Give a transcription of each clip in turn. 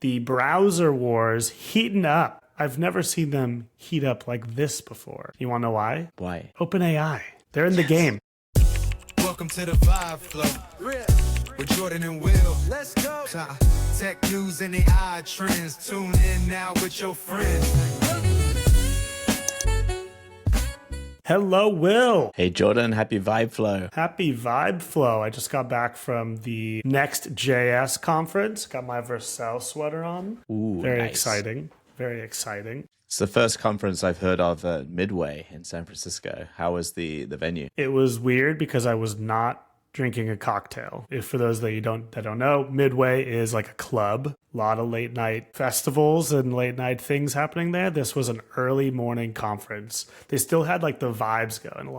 The browser wars heating up. I've never seen them heat up like this before. You want to know why? Why? OpenAI. They're in the game. Welcome to the Vibe Flow with Jordan and Will. Let's go. Tech news and AI trends. Tune in now with your friends. Hello, Will. Hey, Jordan. Happy Vibe Flow. Happy Vibe Flow. I just got back from the Next.js conference. Got my Vercel sweater on. Ooh, Very nice. exciting. Very exciting. It's the first conference I've heard of at Midway in San Francisco. How was the venue? It was weird because I was not drinking a cocktail. If for those that don't know, Midway is like a club. A lot of late night festivals and late night things happening there. This was an early morning conference. They still had like the vibes going.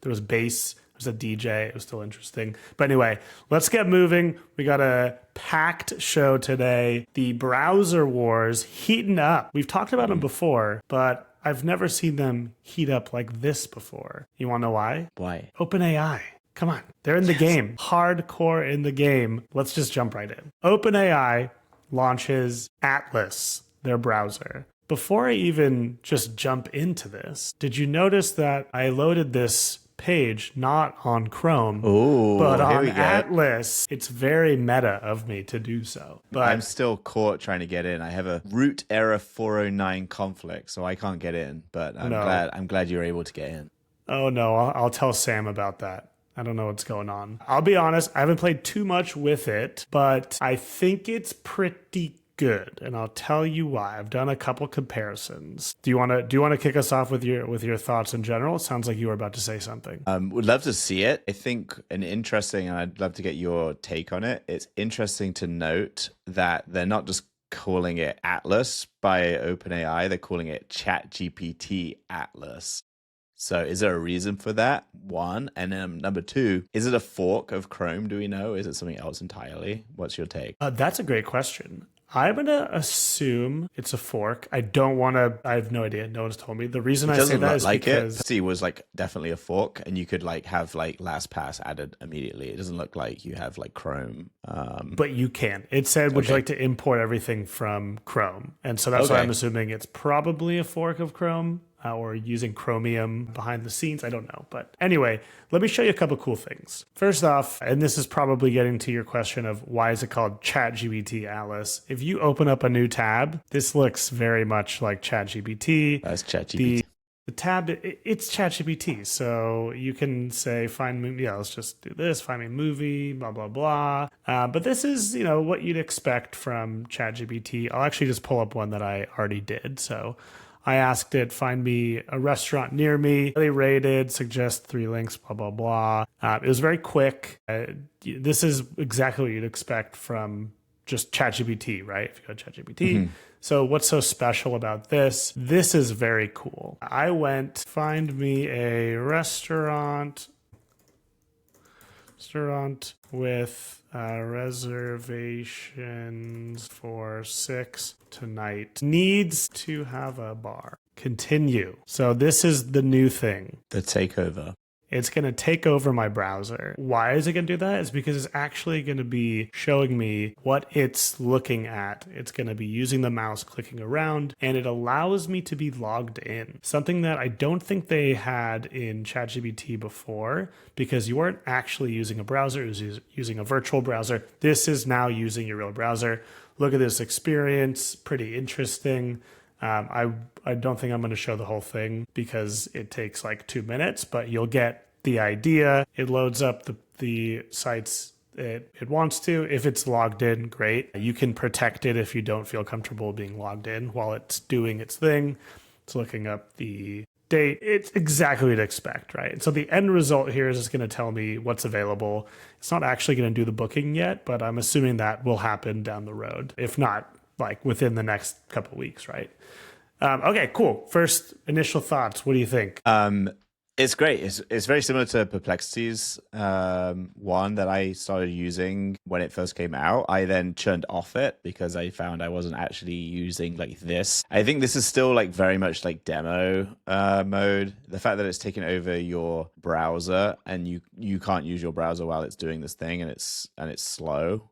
There was bass, there was a DJ. It was still interesting. But anyway, let's get moving. We got a packed show today. The browser wars heating up. We've talked about them before, but I've never seen them heat up like this before. You want to know why? Why? OpenAI. Come on. They're in the game. Hardcore in the game. Let's just jump right in. OpenAI launches Atlas, their browser. Before I even just jump into this, did you notice that I loaded this page not on Chrome, but on Atlas? It's very meta of me to do so. But I'm still caught trying to get in. I have a root error 409 conflict, so I can't get in. But I'm glad you're able to get in. Oh no, I'll tell Sam about that. I don't know what's going on. I'll be honest, I haven't played too much with it, but I think it's pretty good, and I'll tell you why. I've done a couple comparisons. Do you want to kick us off with your thoughts in general? It sounds like you were about to say something. Would love to see it. I think and I'd love to get your take on it. It's interesting to note that they're not just calling it Atlas by OpenAI, they're calling it ChatGPT Atlas. So is there a reason for that? One. And then number two, is it a fork of Chrome? Do we know? Is it something else entirely? What's your take? That's a great question. I'm going to assume it's a fork. I have no idea. No one's told me. The reason I say that is because it was like definitely a fork, and you could like have like LastPass added immediately. It doesn't look like you have like Chrome. But you can. It said, would you like to import everything from Chrome? And so that's why I'm assuming it's probably a fork of Chrome. Or using Chromium behind the scenes. I don't know. But anyway, let me show you a couple cool things. First off, and this is probably getting to your question of why is it called ChatGPT Atlas? If you open up a new tab, this looks very much like ChatGPT. That's ChatGPT. The tab, it's ChatGPT. So you can say, find me, let's just do this, find me a movie, blah, blah, blah. But this is, what you'd expect from ChatGPT. I'll actually just pull up one that I already did. So I asked it, find me a restaurant near me. They rated, suggest 3 links, blah, blah, blah. It was very quick. This is exactly what you'd expect from just ChatGPT, right? If you go to ChatGPT. Mm-hmm. So what's so special about this? This is very cool. I went, find me a restaurant with reservations for 6 tonight. Needs to have a bar. Continue. So this is the new thing. The takeover. It's going to take over my browser. Why is it going to do that? It's because it's actually going to be showing me what it's looking at. It's going to be using the mouse, clicking around, and it allows me to be logged in. Something that I don't think they had in ChatGPT before, because you weren't actually using a browser, it was using a virtual browser. This is now using your real browser. Look at this experience, pretty interesting. I don't think I'm going to show the whole thing because it takes like 2 minutes, but you'll get the idea. It loads up the sites it wants to. If it's logged in, great. You can protect it if you don't feel comfortable being logged in while it's doing its thing. It's looking up the date. It's exactly what you'd expect, right? So the end result here is just going to tell me what's available. It's not actually going to do the booking yet, but I'm assuming that will happen down the road. If not, like within the next couple of weeks, right? Okay, cool. First initial thoughts. What do you think? It's great. It's very similar to Perplexity's one that I started using when it first came out. I then churned off it because I found I wasn't actually using like this. I think this is still like very much like demo mode. The fact that it's taken over your browser and you can't use your browser while it's doing this thing and it's slow.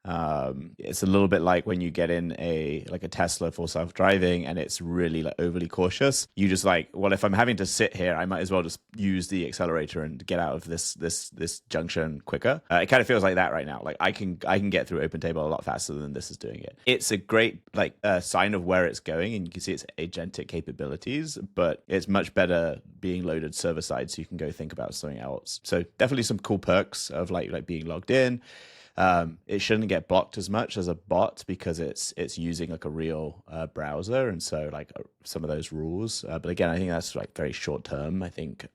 It's a little bit like when you get in a Tesla for self-driving and it's really like overly cautious. You just like, well, if I'm having to sit here, I might as well just use the accelerator and get out of this junction quicker. It kind of feels like that right now. Like I can get through OpenTable a lot faster than this is doing it. It's a great sign of where it's going, and you can see its agentic capabilities, but it's much better being loaded server side, so you can go think about something else. So definitely some cool perks of like being logged in. It shouldn't get blocked as much as a bot because it's using like a real browser, and so like some of those rules. But again, I think that's like very short term. I think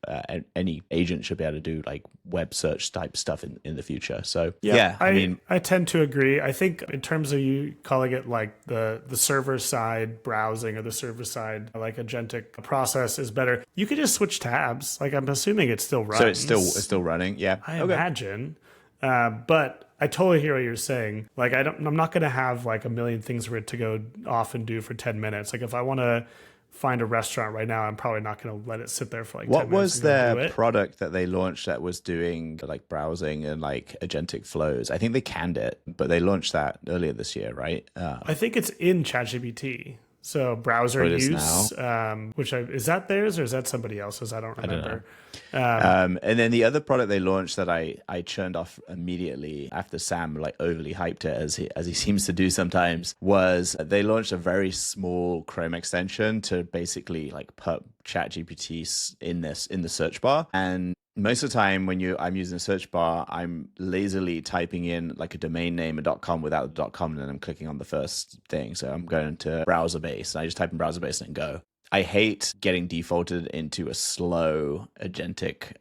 any agent should be able to do like web search type stuff in the future. So yeah, I tend to agree. I think in terms of you calling it like the server side browsing or the server side like agentic process is better. You could just switch tabs. Like I'm assuming it still runs. So it's still running. Yeah, I imagine. But I totally hear what you're saying. Like I'm not going to have like a million things for it to go off and do for 10 minutes. Like if I want to find a restaurant right now, I'm probably not going to let it sit there for like 10 minutes. What was their product that they launched that was doing like browsing and like agentic flows? I think they canned it, but they launched that earlier this year, right? I think it's in ChatGPT. So browser use, is that theirs or is that somebody else's? I don't remember. And then the other product they launched that I churned off immediately after Sam like overly hyped it as he seems to do sometimes was they launched a very small Chrome extension to basically like put ChatGPT in the search bar. And most of the time when I'm using a search bar, I'm lazily typing in like a domain name, a .com without the .com, and then I'm clicking on the first thing. So I'm going to browser base and I just type in browser base and go. I hate getting defaulted into a slow agentic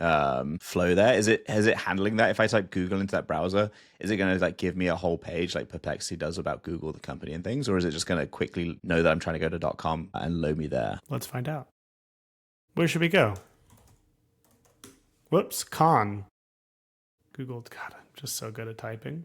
flow there. Is it handling that? If I type Google into that browser, is it going to like give me a whole page like Perplexity does about Google, the company and things? Or is it just going to quickly know that I'm trying to go to .com and load me there? Let's find out. Where should we go? Whoops, con. Google, God, I'm just so good at typing.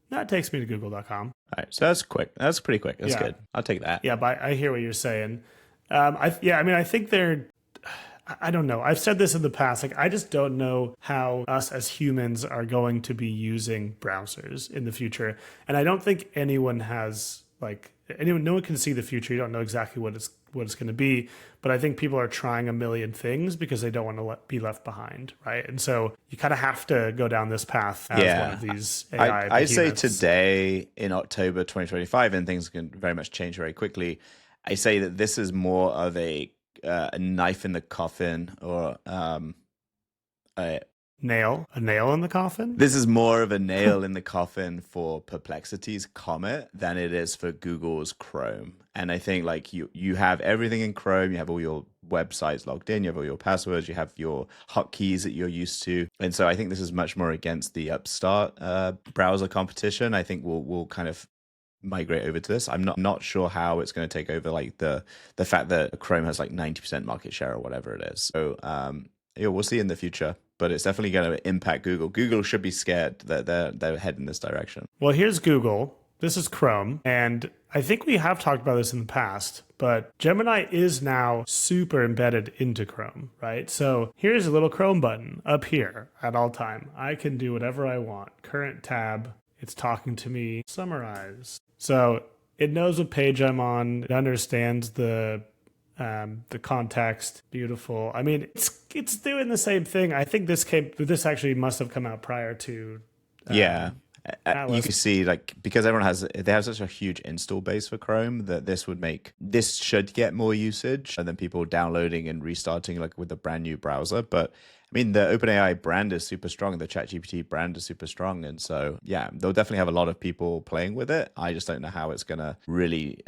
That takes me to google.com. All right, so that's quick. That's pretty quick. That's good. I'll take that. Yeah, but I hear what you're saying. I think I don't know. I've said this in the past. Like, I just don't know how us as humans are going to be using browsers in the future. And I don't think anyone has no one can see the future. You don't know exactly what it's going to be. But I think people are trying a million things because they don't want to be left behind, right? And so you kind of have to go down this path as one of these AI I'd say today in October 2025, and things can very much change very quickly. I say that this is more of a knife in the coffin or a nail in the coffin. This is more of a nail in the coffin for Perplexity's Comet than it is for Google's Chrome. And I think like you have everything in Chrome, you have all your websites logged in, you have all your passwords, you have your hotkeys that you're used to. And so I think this is much more against the upstart browser competition. I think we'll kind of migrate over to this. I'm not sure how it's going to take over like the fact that Chrome has like 90% market share or whatever it is. So we'll see in the future, but it's definitely going to impact Google. Google should be scared that they're heading this direction. Well, here's Google. This is Chrome. And I think we have talked about this in the past, but Gemini is now super embedded into Chrome, right? So here's a little Chrome button up here at all time. I can do whatever I want. Current tab. It's talking to me. Summarize. So it knows what page I'm on. It understands the context. Beautiful. I mean, it's doing the same thing. I think this actually must have come out prior to. You can see like because they have such a huge install base for Chrome that this should get more usage and then people downloading and restarting like with a brand new browser. But I mean, the OpenAI brand is super strong. The ChatGPT brand is super strong. And so, yeah, they'll definitely have a lot of people playing with it. I just don't know how it's going to really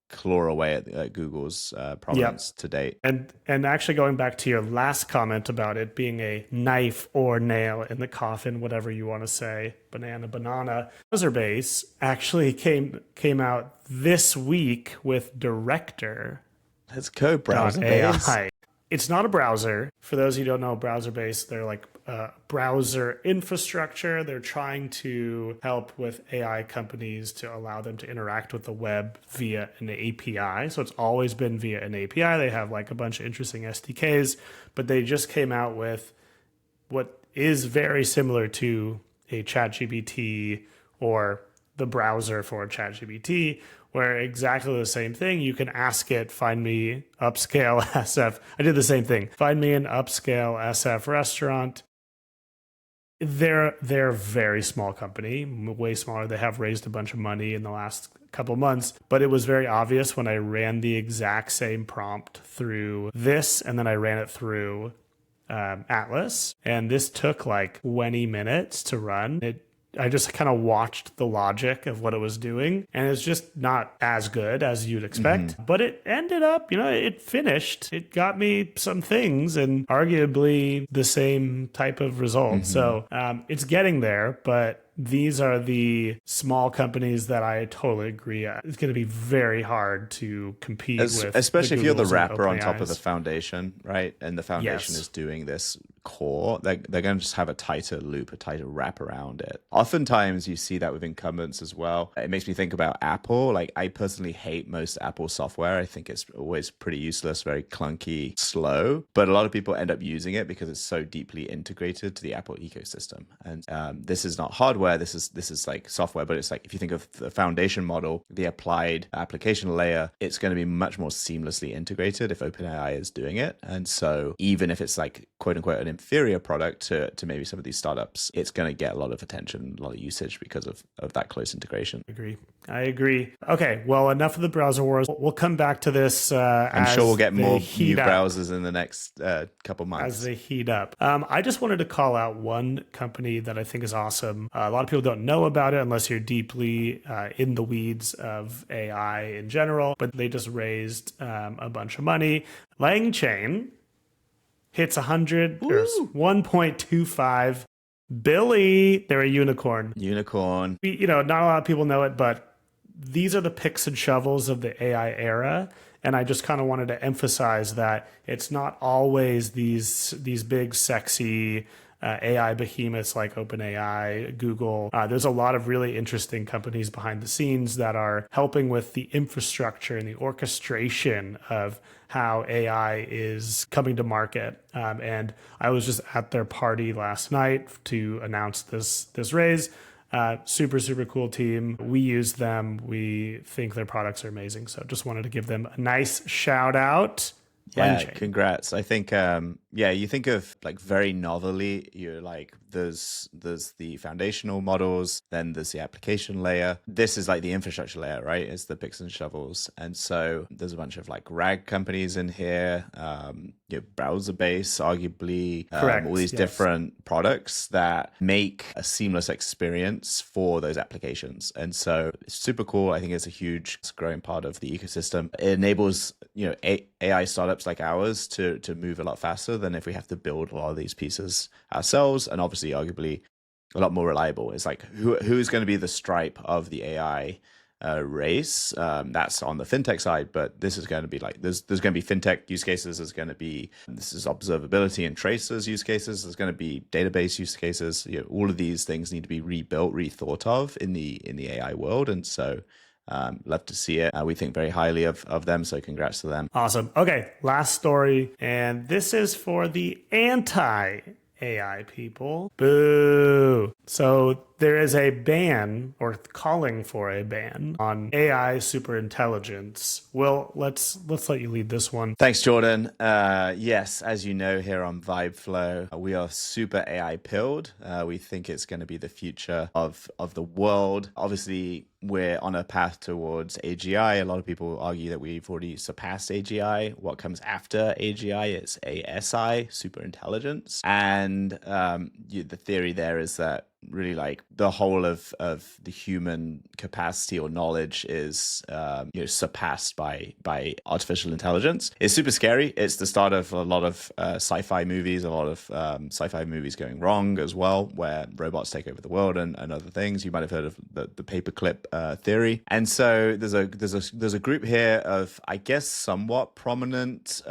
claw away at Google's prominence to date. And actually going back to your last comment about it being a knife or nail in the coffin, whatever you want to say, banana, browser base actually came out this week with Director. Let's go, browser base. AI. It's not a browser. For those who don't know, browser base, they're like browser infrastructure. They're trying to help with AI companies to allow them to interact with the web via an API. So it's always been via an API. They have like a bunch of interesting SDKs, but they just came out with what is very similar to a ChatGPT or the browser for ChatGPT, where exactly the same thing. You can ask it, find me upscale SF. I did the same thing. Find me an upscale SF restaurant. They're a very small company, way smaller. They have raised a bunch of money in the last couple months, but it was very obvious when I ran the exact same prompt through this, and then I ran it through Atlas, and this took like 20 minutes to run. I just kind of watched the logic of what it was doing, and it's just not as good as you'd expect. But it ended up, it finished. It got me some things and arguably the same type of result. So it's getting there, but these are the small companies that I totally agree. It's going to be very hard to compete with. Especially if you're the Googles and wrapper on top of the OpenAIs. foundation, right? And the foundation Yes. is doing this core, they're going to just have a tighter loop, a tighter wrap around it. Oftentimes you see that with incumbents as well. It makes me think about Apple. Like, I personally hate most Apple software. I think it's always pretty useless, very clunky, slow. But a lot of people end up using it because it's so deeply integrated to the Apple ecosystem. And this is not hardware. This is like software, but it's like, if you think of the foundation model, the applied application layer, it's going to be much more seamlessly integrated if OpenAI is doing it. And so even if it's like quote unquote an inferior product to maybe some of these startups, it's going to get a lot of attention, a lot of usage because of that close integration. I agree. Okay, well, enough of the browser wars. We'll come back to this. I'm sure we'll get more new up. browsers in the next couple months. As they heat up. I just wanted to call out one company that I think is awesome. A lot of people don't know about it unless you're deeply in the weeds of AI in general, but they just raised a bunch of money. LangChain hits 1.25 billion. They're a unicorn. Unicorn. Not a lot of people know it, but these are the picks and shovels of the AI era. And I just kind of wanted to emphasize that it's not always these big, sexy AI behemoths like OpenAI, Google. There's a lot of really interesting companies behind the scenes that are helping with the infrastructure and the orchestration of how AI is coming to market. And I was just at their party last night to announce this raise. Super, super cool team. We use them. We think their products are amazing. So just wanted to give them a nice shout out. Yeah, LangChain. congrats. I think, you think of like very novelly, you're like, there's the foundational models, then there's the application layer. This is like the infrastructure layer, right? It's the picks and shovels. And so there's a bunch of like RAG companies in here, browser base, arguably, Correct. all these different products that make a seamless experience for those applications. And so it's super cool. I think it's a huge growing part of the ecosystem. It enables, AI startups like ours to move a lot faster than if we have to build a lot of these pieces ourselves, and obviously arguably a lot more reliable. It's like who's going to be the Stripe of the AI race? That's on the fintech side, but this is going to be like there's going to be fintech use cases. This is observability and tracers use cases. There's going to be database use cases. All of these things need to be rebuilt, rethought of in the AI world, and so. Love to see it. We think very highly of them, so congrats to them. Awesome. Okay, last story, and this is for the anti-AI people. Boo. So there is a ban, or calling for a ban, on AI superintelligence. Will, let's let you lead this one. Thanks, Jordan. Yes, as you know, here on VibeFlow, we are super AI pilled. We think it's going to be the future of the world. Obviously, we're on a path towards AGI. A lot of people argue that we've already surpassed AGI. What comes after AGI is ASI, superintelligence. And the theory there is that really like the whole of the human capacity or knowledge is surpassed by artificial intelligence. It's super scary. It's the start of a lot of sci-fi movies, a lot of sci-fi movies going wrong as well, where robots take over the world and other things. You might have heard of the paperclip theory. And so there's a group here of, I guess, somewhat prominent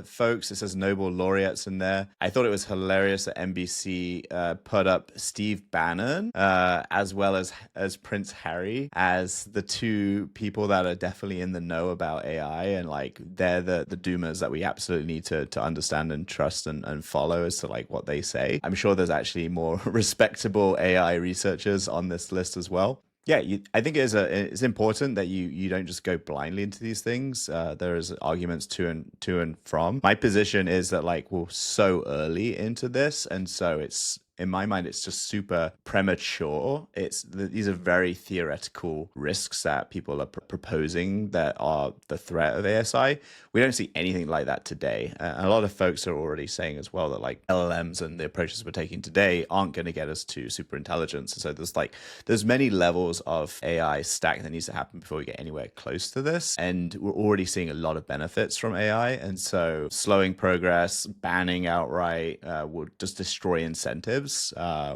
folks. It says Nobel laureates in there. I thought it was hilarious that NBC put up Steve Bannon as well as Prince Harry as the two people that are definitely in the know about AI, and like they're the doomers that we absolutely need to understand and trust and follow as to like what they say. I'm sure there's actually more respectable AI researchers on this list as well. Yeah, I think it's important that you don't just go blindly into these things. There is arguments to and from. My position is that like we're so early into this, and so it's in my mind it's just super premature. These are very theoretical risks that people are proposing that are the threat of ASI. We don't see anything like that today. A lot of folks are already saying as well that like LLMs and the approaches we're taking today aren't going to get us to super intelligence. And so there's many levels of AI stack that needs to happen before we get anywhere close to this. And we're already seeing a lot of benefits from AI. And so slowing progress, banning outright will just destroy incentives.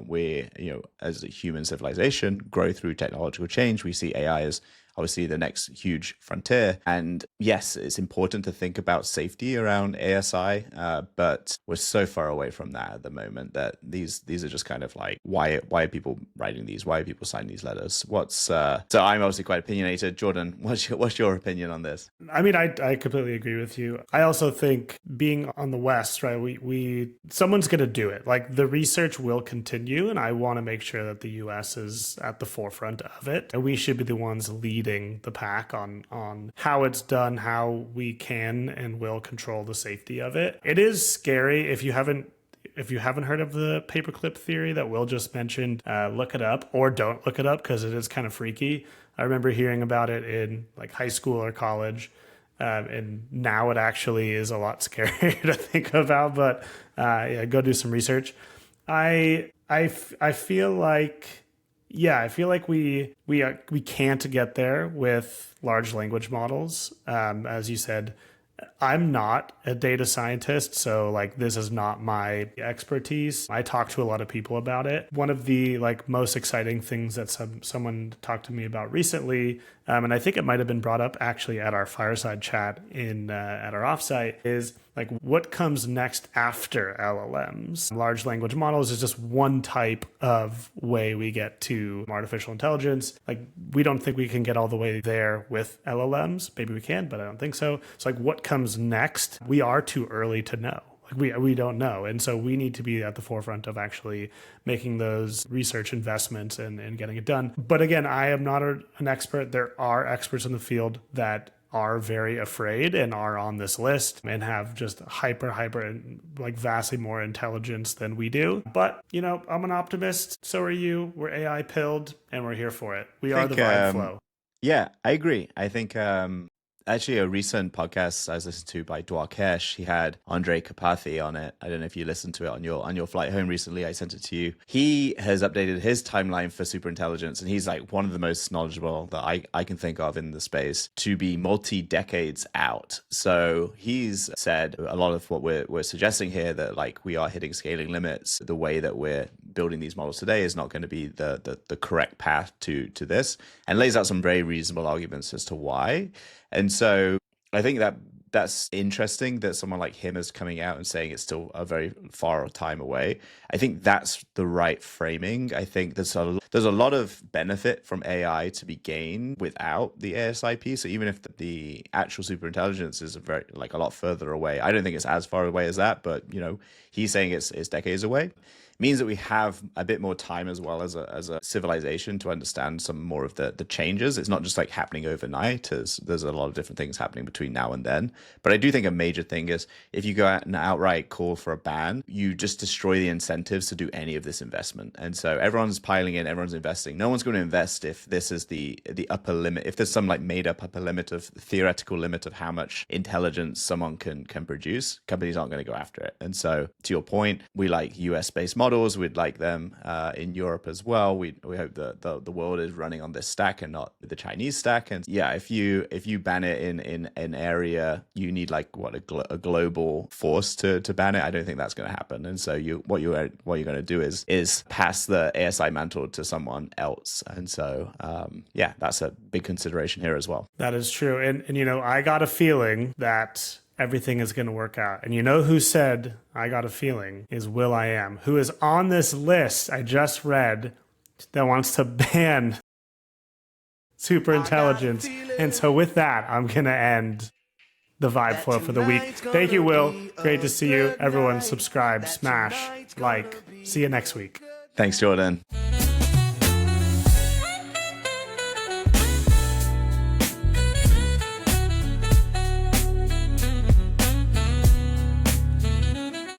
We, as a human civilization, grow through technological change. We see AI as obviously the next huge frontier. And yes, it's important to think about safety around ASI, but we're so far away from that at the moment that these are just kind of like, why are people writing these? Why are people signing these letters? So I'm obviously quite opinionated. Jordan, what's your opinion on this? I mean, I completely agree with you. I also think being on the West, right, someone's going to do it. Like the research will continue, and I want to make sure that the US is at the forefront of it. And we should be the ones leading the pack on how it's done, how we can and will control the safety of it. It is scary. If you haven't heard of the paperclip theory that Will just mentioned, look it up, or don't look it up because it is kind of freaky. I remember hearing about it in like high school or college, and now it actually is a lot scarier to think about. But yeah, go do some research. I feel like. Yeah, I feel like we can't get there with large language models. As you said, I'm not a data scientist, so like this is not my expertise. I talk to a lot of people about it. One of the like most exciting things that someone talked to me about recently, and I think it might have been brought up actually at our fireside chat at our offsite, is like what comes next after LLMs. Large language models is just one type of way we get to artificial intelligence. Like we don't think we can get all the way there with LLMs. Maybe we can, but I don't think so. So like what comes next? We are too early to know. We don't know. And so we need to be at the forefront of actually making those research investments and getting it done. But again, I am not an expert. There are experts in the field that are very afraid and are on this list and have just hyper, like vastly more intelligence than we do. But, I'm an optimist. So are you. We're AI pilled and we're here for it. We are the vibe flow. Yeah, I agree. I think actually a recent podcast I was listening to by Dwarkesh, he had Andre Karpathy on it. I don't know if you listened to it on your flight home recently. I sent it to you. He has updated his timeline for superintelligence, and he's like one of the most knowledgeable that I can think of in the space to be multi-decades out. So he's said a lot of what we're suggesting here, that like we are hitting scaling limits. The way that we're building these models today is not going to be the correct path to this, and lays out some very reasonable arguments as to why. And so I think that's interesting that someone like him is coming out and saying it's still a very far time away. I think that's the right framing. I think there's a lot of benefit from AI to be gained without the ASI piece. So even if the actual superintelligence is a lot further away, I don't think it's as far away as that. But he's saying it's decades away. Means that we have a bit more time as well as a civilization to understand some more of the changes. It's not just like happening overnight. There's a lot of different things happening between now and then. But I do think a major thing is if you go out and outright call for a ban, you just destroy the incentives to do any of this investment. And so everyone's piling in, everyone's investing. No one's going to invest if this is the upper limit. If there's some like made up upper limit of theoretical limit of how much intelligence someone can produce, companies aren't going to go after it. And so to your point, we like US based models. We'd like them in Europe as well. We hope that the world is running on this stack and not the Chinese stack. And yeah, if you ban it in an area, you need like a global force to ban it. I don't think that's going to happen. And so what you're going to do is pass the ASI mantle to someone else. And so yeah, that's a big consideration here as well. That is true. And I got a feeling that everything is going to work out. And who said, I got a feeling, is will.i.am, who is on this list I just read that wants to ban superintelligence. And so with that, I'm going to end the vibe flow for the week. Thank you, Will. Great to see you. Everyone subscribe, smash, like. See you next week. Thanks, Jordan.